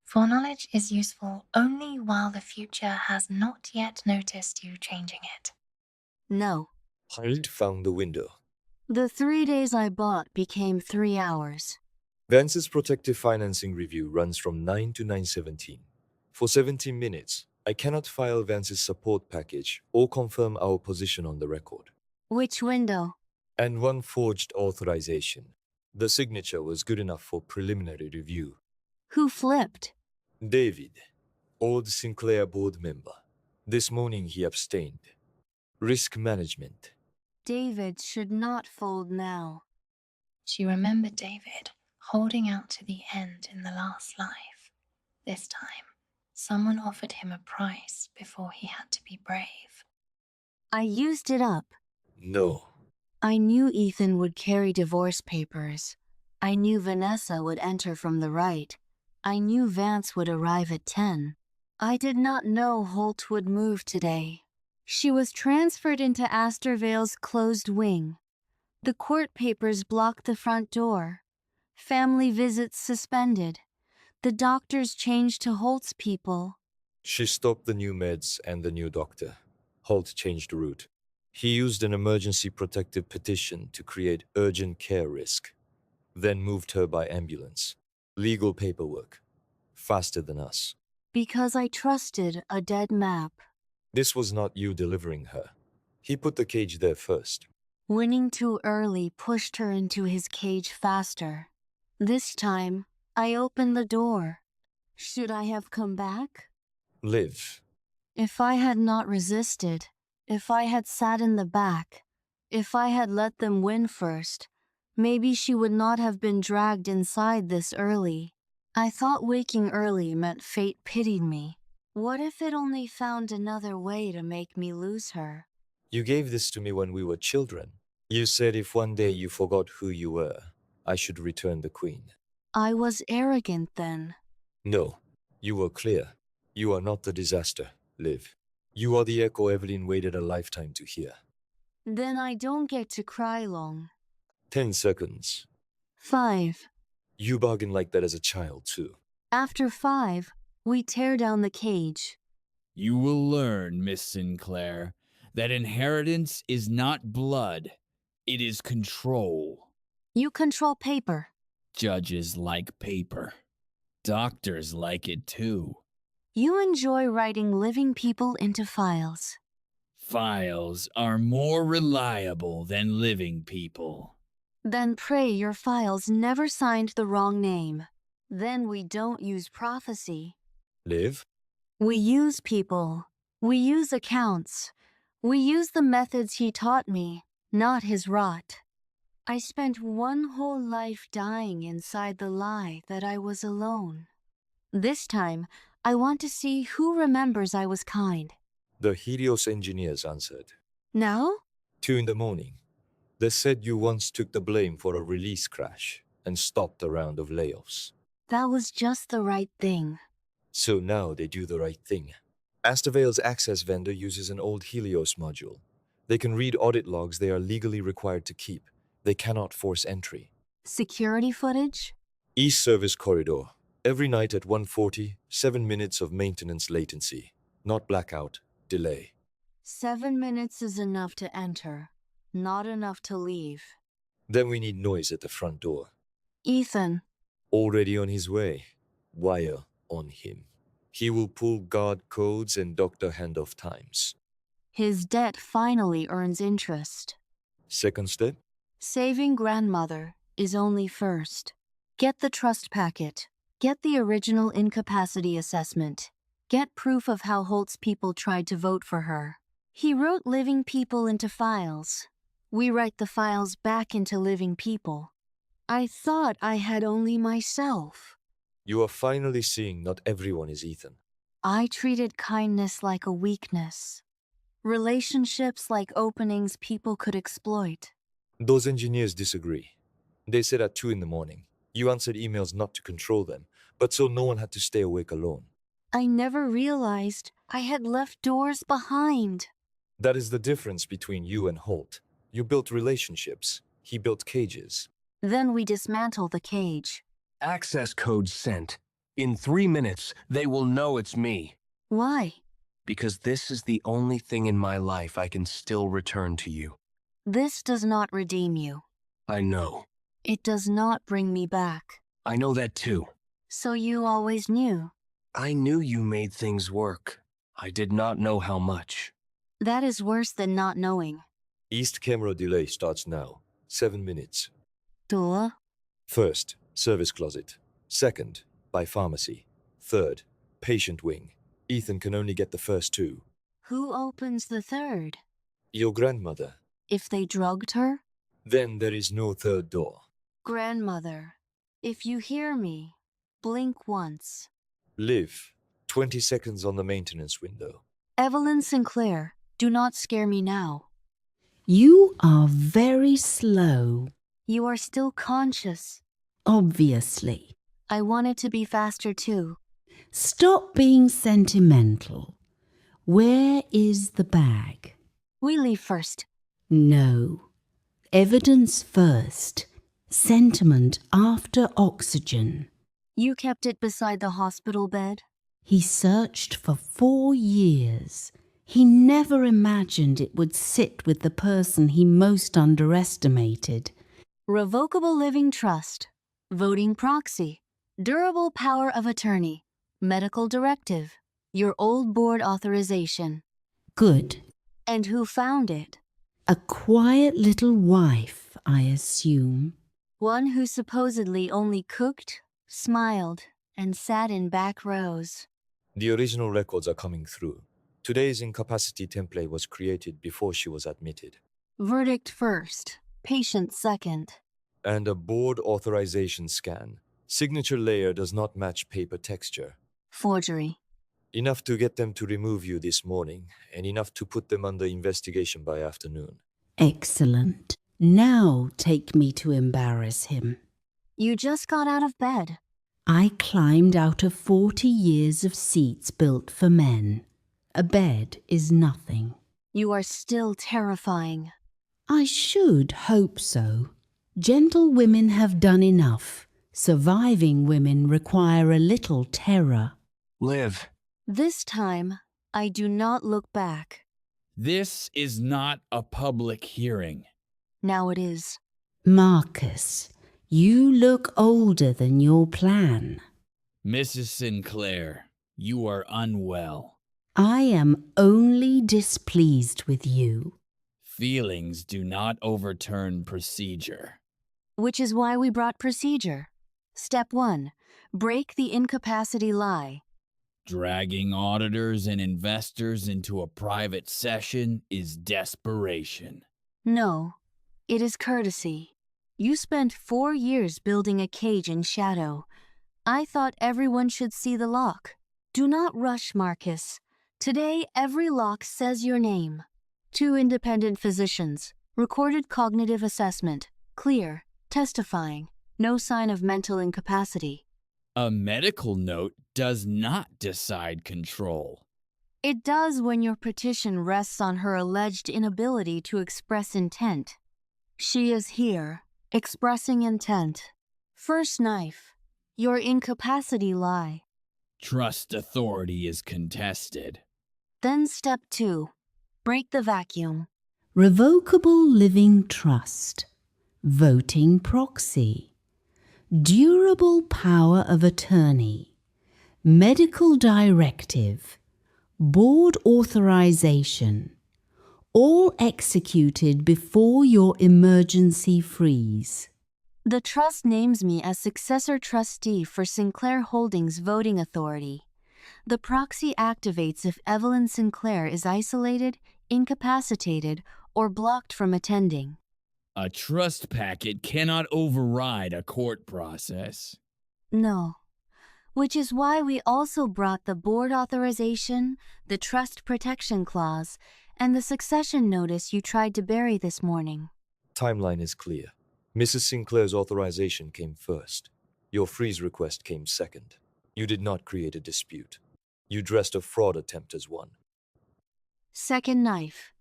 Foreknowledge is useful only while the future has not yet noticed you changing it. No. Holt found the window. The 3 days I bought became 3 hours. Vance's protective financing review runs from 9 to 9:17. For 17 minutes, I cannot file Vance's support package or confirm our position on the record. Which window? And one forged authorization. The signature was good enough for preliminary review. Who flipped? David, old Sinclair board member. This morning he abstained. Risk management. David should not fold now. She remembered David holding out to the end in the last life. This time, someone offered him a price before he had to be brave. I used it up. No. I knew Ethan would carry divorce papers. I knew Vanessa would enter from the right. I knew Vance would arrive at 10. I did not know Holt would move today. She was transferred into Astorvale's closed wing. The court papers blocked the front door. Family visits suspended. The doctors changed to Holt's people. She stopped the new meds and the new doctor. Holt changed route. He used an emergency protective petition to create urgent care risk, then moved her by ambulance. Legal paperwork. Faster than us. Because I trusted a dead map. This was not you delivering her. He put the cage there first. Winning too early pushed her into his cage faster. This time, I opened the door. Should I have come back? Live. If I had not resisted, if I had sat in the back, if I had let them win first, maybe she would not have been dragged inside this early. I thought waking early meant fate pitied me. What if it only found another way to make me lose her? You gave this to me when we were children. You said if one day you forgot who you were, I should return the queen. I was arrogant then. No, you were clear. You are not the disaster, Liv. You are the echo Evelyn waited a lifetime to hear. Then I don't get to cry long. 10 seconds. 5. You bargained like that as a child, too. After 5, we tear down the cage. You will learn, Miss Sinclair, that inheritance is not blood. It is control. You control paper. Judges like paper. Doctors like it too. You enjoy writing living people into files. Files are more reliable than living people. Then pray your files never signed the wrong name. Then we don't use prophecy. Liv? We use people. We use accounts. We use the methods he taught me, not his rot. I spent one whole life dying inside the lie that I was alone. This time, I want to see who remembers I was kind. The Helios engineers answered. Now? 2 in the morning. They said you once took the blame for a release crash and stopped a round of layoffs. That was just the right thing. So now they do the right thing. Astorvale's access vendor uses an old Helios module. They can read audit logs they are legally required to keep. They cannot force entry. Security footage? East Service Corridor. Every night at 1:40, 7 minutes of maintenance latency. Not blackout, delay. 7 minutes is enough to enter, not enough to leave. Then we need noise at the front door. Ethan. Already on his way. Wire on him. He will pull guard codes and doctor handoff times. His debt finally earns interest. Second step? Saving grandmother is only first. Get the trust packet. Get the original incapacity assessment. Get proof of how Holt's people tried to vote for her. He wrote living people into files. We write the files back into living people. I thought I had only myself. You are finally seeing not everyone is Ethan. I treated kindness like a weakness. Relationships like openings people could exploit. Those engineers disagree. They said at 2 in the morning. You answered emails not to control them, but so no one had to stay awake alone. I never realized I had left doors behind. That is the difference between you and Holt. You built relationships. He built cages. Then we dismantle the cage. Access code sent. In 3 minutes, they will know it's me. Why? Because this is the only thing in my life I can still return to you. This does not redeem you. I know. It does not bring me back. I know that too. So you always knew. I knew you made things work. I did not know how much. That is worse than not knowing. East camera delay starts now. 7 minutes. Door. First, service closet. Second, by pharmacy. Third, patient wing. Ethan can only get the first two. Who opens the third? Your grandmother. If they drugged her? Then there is no third door. Grandmother, if you hear me, blink once. Live. 20 seconds on the maintenance window. Evelyn Sinclair, do not scare me now. You are very slow, You are still conscious. obviously. I want it to be faster too. Stop being sentimental. Where is the bag? We leave first. No. Evidence first. Sentiment after oxygen. You kept it beside the hospital bed? He searched for 4 years. He never imagined it would sit with the person he most underestimated. Revocable living trust. Voting proxy. Durable power of attorney. Medical directive. Your old board authorization. Good. And who found it? A quiet little wife, I assume. One who supposedly only cooked, smiled, and sat in back rows. The original records are coming through. Today's incapacity template was created before she was admitted. Verdict first, patient second. And a board authorization scan. Signature layer does not match paper texture. Forgery. Enough to get them to remove you this morning, and enough to put them under investigation by afternoon. Excellent. Now take me to embarrass him. You just got out of bed. I climbed out of 40 years of seats built for men. A bed is nothing. You are still terrifying. I should hope so. Gentle women have done enough. Surviving women require a little terror. Liv. This time, I do not look back. This is not a public hearing. Now it is. Marcus, you look older than your plan. Mrs. Sinclair, you are unwell. I am only displeased with you. Feelings do not overturn procedure. Which is why we brought procedure. Step 1. Break the incapacity lie. Dragging auditors and investors into a private session is desperation. No, it is courtesy. You spent 4 years building a cage in shadow. I thought everyone should see the lock. Do not rush, Marcus. Today, every lock says your name. 2 independent physicians. Recorded cognitive assessment. Clear. Testifying. No sign of mental incapacity. A medical note does not decide control. It does when your petition rests on her alleged inability to express intent. She is here, expressing intent. First knife. Your incapacity lie. Trust authority is contested. Then step 2. Break the vacuum. Revocable living trust. Voting proxy. Durable power of attorney. Medical directive. Board authorization. All executed before your emergency freeze. The trust names me as successor trustee for Sinclair Holdings voting authority. The proxy activates if Evelyn Sinclair is isolated, incapacitated, or blocked from attending. A trust packet cannot override a court process. No. Which is why we also brought the board authorization, the trust protection clause, and the succession notice you tried to bury this morning. Timeline is clear. Mrs. Sinclair's authorization came first. Your freeze request came second. You did not create a dispute. You dressed a fraud attempt as one. Second knife.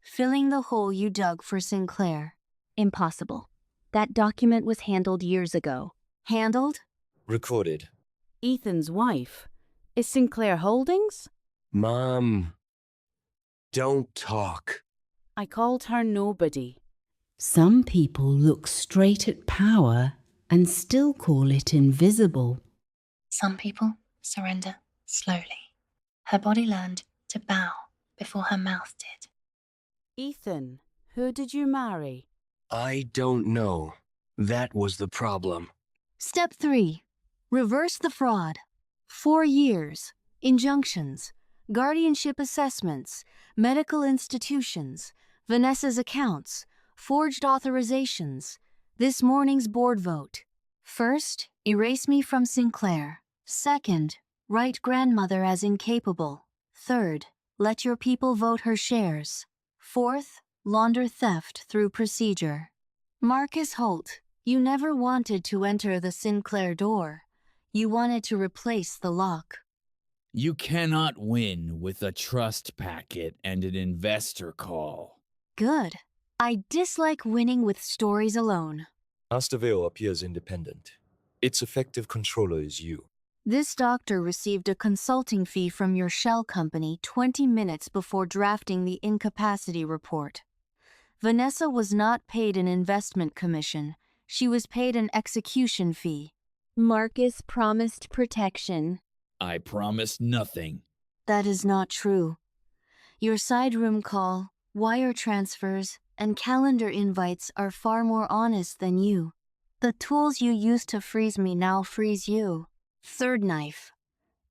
Filling the hole you dug for Sinclair. Impossible. That document was handled years ago. Handled? Recorded. Ethan's wife. Is Sinclair Holdings? Mom, don't talk. I called her nobody. Some people look straight at power and still call it invisible. Some people surrender slowly. Her body learned to bow before her mouth did. Ethan, who did you marry? I don't know. That was the problem. Step 3. Reverse the fraud. 4 years. Injunctions. Guardianship assessments. Medical institutions. Vanessa's accounts. Forged authorizations. This morning's board vote. First, erase me from Sinclair. Second, write grandmother as incapable. Third, let your people vote her shares. Fourth, launder theft through procedure. Marcus Holt, you never wanted to enter the Sinclair door. You wanted to replace the lock. You cannot win with a trust packet and an investor call. Good. I dislike winning with stories alone. Asteveo appears independent. Its effective controller is you. This doctor received a consulting fee from your shell company 20 minutes before drafting the incapacity report. Vanessa was not paid an investment commission. She was paid an execution fee. Marcus promised protection. I promised nothing. That is not true. Your side room call, wire transfers, and calendar invites are far more honest than you. The tools you used to freeze me now freeze you. Third knife.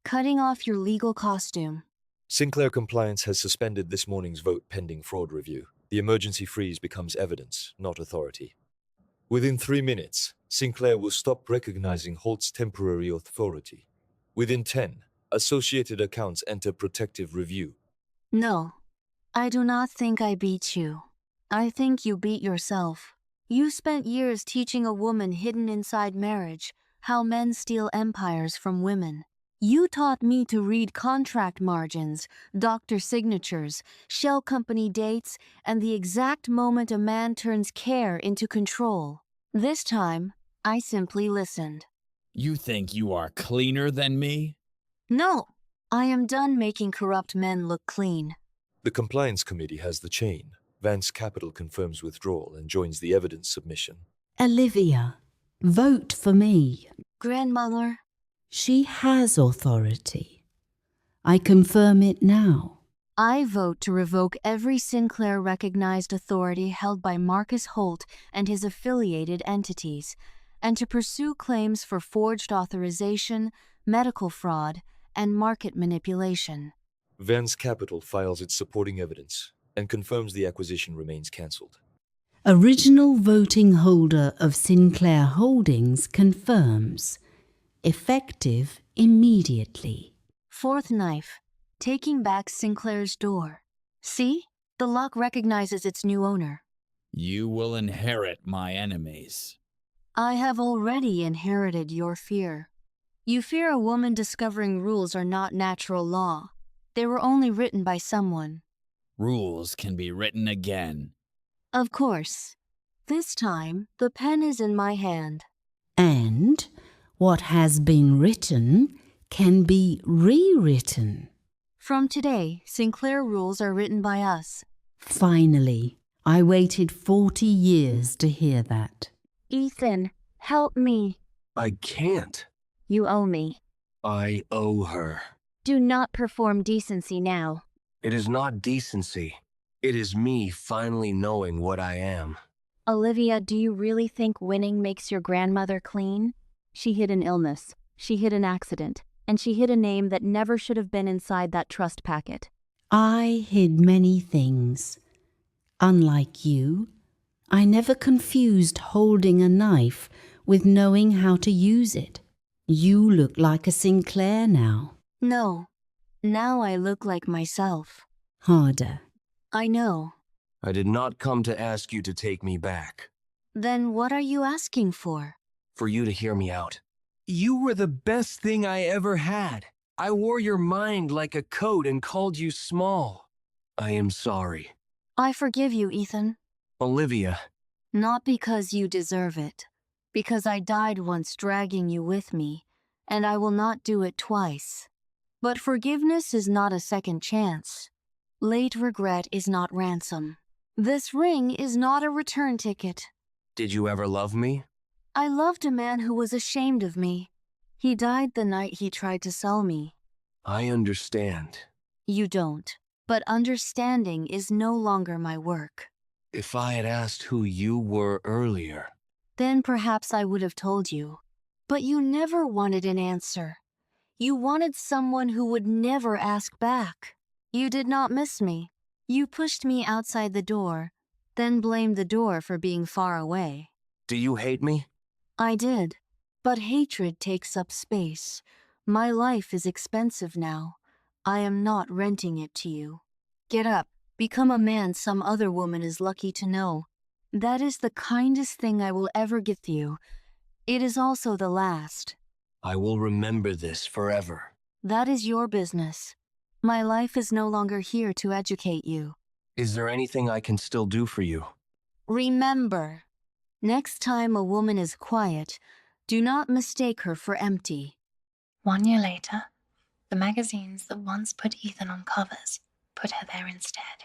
Cutting off your legal costume. Sinclair Compliance has suspended this morning's vote pending fraud review. The emergency freeze becomes evidence, not authority. Within 3 minutes, Sinclair will stop recognizing Holt's temporary authority. Within 10, associated accounts enter protective review. No, I do not think I beat you. I think you beat yourself. You spent years teaching a woman hidden inside marriage how men steal empires from women. You taught me to read contract margins, doctor signatures, shell company dates, and the exact moment a man turns care into control. This time, I simply listened. You think you are cleaner than me? No, I am done making corrupt men look clean. The Compliance Committee has the chain. Vance Capital confirms withdrawal and joins the evidence submission. Olivia, vote for me. Grandmother, She has authority. I confirm it now. I vote to revoke every Sinclair recognized authority held by Marcus Holt and his affiliated entities, and to pursue claims for forged authorization, medical fraud, and market manipulation. Vance Capital files its supporting evidence and confirms the acquisition remains cancelled. Original voting holder of Sinclair Holdings confirms. Effective immediately. Fourth knife, taking back Sinclair's door. See? The lock recognizes its new owner. You will inherit my enemies. I have already inherited your fear. You fear a woman discovering rules are not natural law. They were only written by someone. Rules can be written again. Of course. This time, the pen is in my hand. And what has been written can be rewritten. From today, Sinclair rules are written by us. Finally, I waited 40 years to hear that. Ethan, help me. I can't. You owe me. I owe her. Do not perform decency now. It is not decency. It is me finally knowing what I am. Olivia, do you really think winning makes your grandmother clean? She hid an illness, she hid an accident, and she hid a name that never should have been inside that trust packet. I hid many things. Unlike you, I never confused holding a knife with knowing how to use it. You look like a Sinclair now. No, now I look like myself. Harder. I know. I did not come to ask you to take me back. Then what are you asking for? For you to hear me out. You were the best thing I ever had. I wore your mind like a coat and called you small. I am sorry. I forgive you, Ethan. Olivia. Not because you deserve it. Because I died once dragging you with me, and I will not do it twice. But forgiveness is not a second chance. Late regret is not ransom. This ring is not a return ticket. Did you ever love me? I loved a man who was ashamed of me. He died the night he tried to sell me. I understand. You don't. But understanding is no longer my work. If I had asked who you were earlier, Then perhaps I would have told you. But you never wanted an answer. You wanted someone who would never ask back. You did not miss me. You pushed me outside the door, then blamed the door for being far away. do you hate me? I did. But hatred takes up space. My life is expensive now. I am not renting it to you. Get up. Become a man some other woman is lucky to know. That is the kindest thing I will ever give you. It is also the last. I will remember this forever. That is your business. My life is no longer here to educate you. Is there anything I can still do for you? Remember, next time a woman is quiet, do not mistake her for empty. 1 year later, the magazines that once put Ethan on covers put her there instead.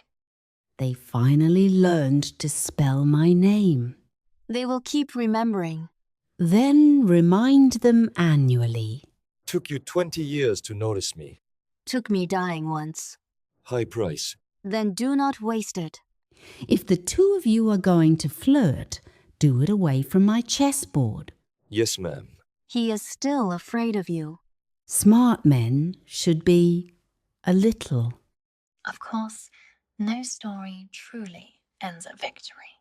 They finally learned to spell my name. They will keep remembering. Then remind them annually. Took you 20 years to notice me. Took me dying once. High price. Then do not waste it. If the two of you are going to flirt, do it away from my chessboard. Yes, ma'am. He is still afraid of you. Smart men should be a little. Of course, no story truly ends at victory.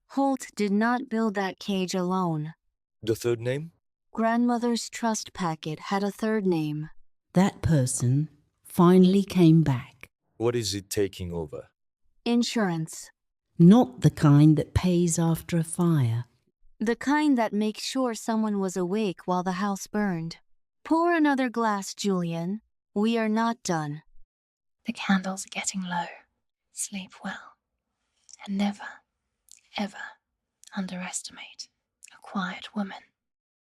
Holt did not build that cage alone. The third name? Grandmother's trust packet had a third name. That person finally came back. What is it taking over? Insurance. Not the kind that pays after a fire. The kind that makes sure someone was awake while the house burned. Pour another glass, Julian. We are not done. The candles are getting low. Sleep well. And never, ever underestimate a quiet woman.